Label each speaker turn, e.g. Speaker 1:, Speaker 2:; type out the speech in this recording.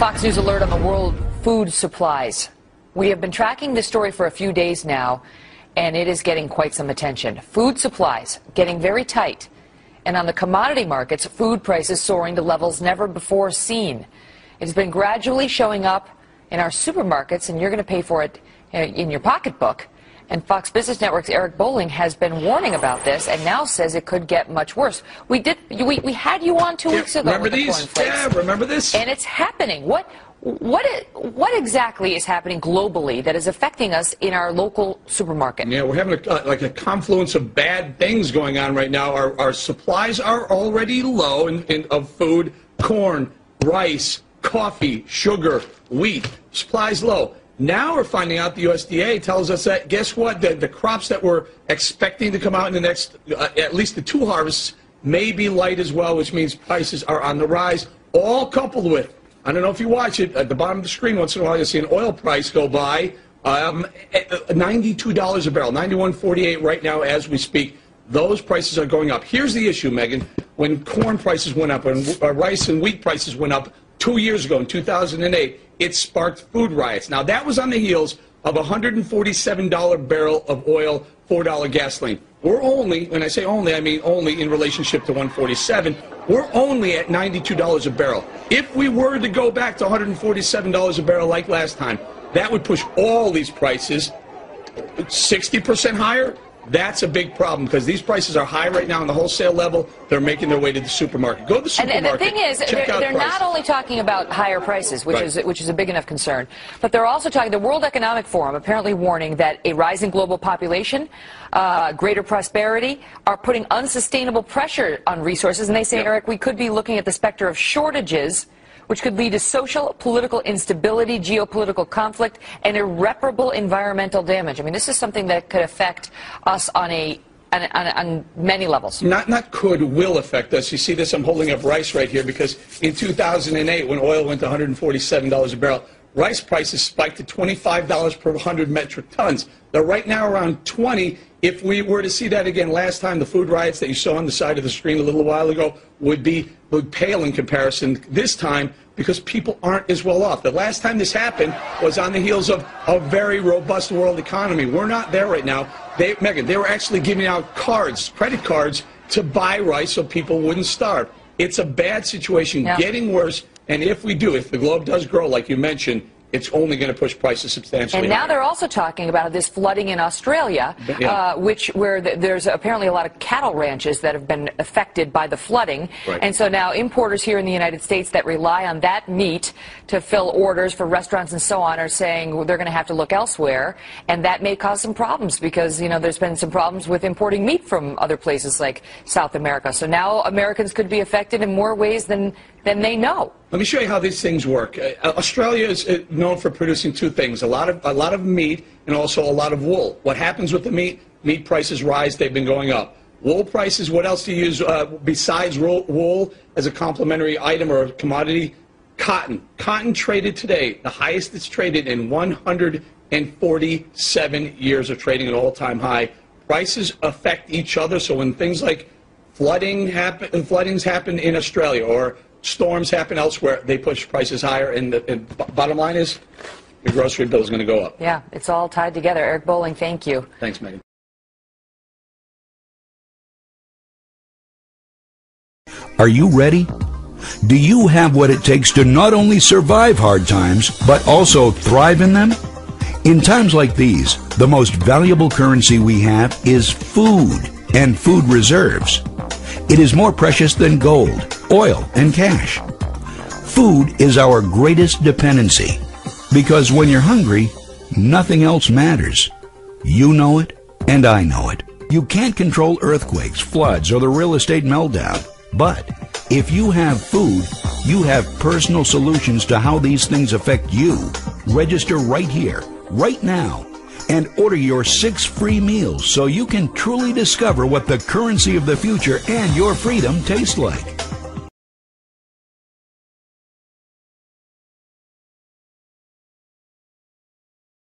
Speaker 1: Fox News alert on the world food supplies. We have been tracking this story for a few days now, and it is getting quite some attention. Food supplies getting very tight. And on the commodity markets, food prices soaring to levels never before seen. It has been gradually showing up in our supermarkets, and you're going to pay for it in your pocketbook. And Fox Business Network's Eric Bolling has been warning about this and now says it could get much worse. We had you on 2 weeks ago.
Speaker 2: Remember these? Yeah, remember this?
Speaker 1: And it's happening. What exactly is happening globally that is affecting us in our local supermarket?
Speaker 2: Yeah, we're having like a confluence of bad things going on right now. Our supplies are already low of food, corn, rice, coffee, sugar, wheat. Supplies low. Now we're finding out the USDA tells us that, guess what, the crops that we're expecting to come out in the next, at least the 2 harvests, may be light as well, which means prices are on the rise, all coupled with, I don't know if you watch it, at the bottom of the screen once in a while you'll see an oil price go by, $92 a barrel, $91.48 right now as we speak. Those prices are going up. Here's the issue, Megan. When corn prices went up and rice and wheat prices went up 2 years ago in 2008, it sparked food riots. Now, that was on the heels of a $147 barrel of oil, $4 gasoline. We're only, when I say only, I mean only in relationship to 147. We're only at $92 a barrel. If we were to go back to $147 a barrel like last time, that would push all these prices 60% higher. That's a big problem because these prices are high right now on the wholesale level. They're making their way to the supermarket. Go to the supermarket.
Speaker 1: And the thing is, they're not only talking about higher prices, which is a big enough concern, but they're also talking. The World Economic Forum apparently warning that a rising global population, greater prosperity, are putting unsustainable pressure on resources. And they say, Eric, we could be looking at the specter of shortages, which could lead to social, political instability, geopolitical conflict, and irreparable environmental damage. I mean, this is something that could affect us on many levels.
Speaker 2: Not could, will affect us. You see this, I'm holding up rice right here, because in 2008, when oil went to $147 a barrel, rice prices spiked to $25 per 100 metric tons. They're right now around 20. If we were to see that again last time, the food riots that you saw on the side of the screen a little while ago would pale in comparison this time because people aren't as well off. The last time this happened was on the heels of a very robust world economy. We're not there right now. Megan, they were actually giving out cards, credit cards, to buy rice so people wouldn't starve. It's a bad situation, getting worse. And if the globe does grow, like you mentioned, it's only going to push prices substantially.
Speaker 1: And now they're also talking about this flooding in Australia, where there's apparently a lot of cattle ranches that have been affected by the flooding.
Speaker 2: Right.
Speaker 1: And so now importers here in the United States that rely on that meat to fill orders for restaurants and so on are saying they're going to have to look elsewhere. And that may cause some problems because, you know, there's been some problems with importing meat from other places like South America. So now Americans could be affected in more ways than they know.
Speaker 2: Let me show you how these things work. Australia is known for producing 2 things, a lot of meat and also a lot of wool. What happens with the meat? Meat prices rise, they've been going up. Wool prices, what else do you use besides wool as a complementary item or commodity? Cotton. Cotton traded today, the highest it's traded in 147 years of trading, an all-time high. Prices affect each other, so when things like floodings happen in Australia or storms happen elsewhere, they push prices higher, and the bottom line is your grocery bill is going to go up.
Speaker 1: Yeah, it's all tied together. Eric Bolling, thank you.
Speaker 2: Thanks, Megan.
Speaker 3: Are you ready? Do you have what it takes to not only survive hard times, but also thrive in them? In times like these, the most valuable currency we have is food and food reserves. It is more precious than gold, oil, and cash. Food is our greatest dependency because when you're hungry, nothing else matters. You know it, and I know it. You can't control earthquakes, floods, or the real estate meltdown. But if you have food, you have personal solutions to how these things affect you. Register right here, right now, and order your 6 free meals so you can truly discover what the currency of the future and your freedom taste like.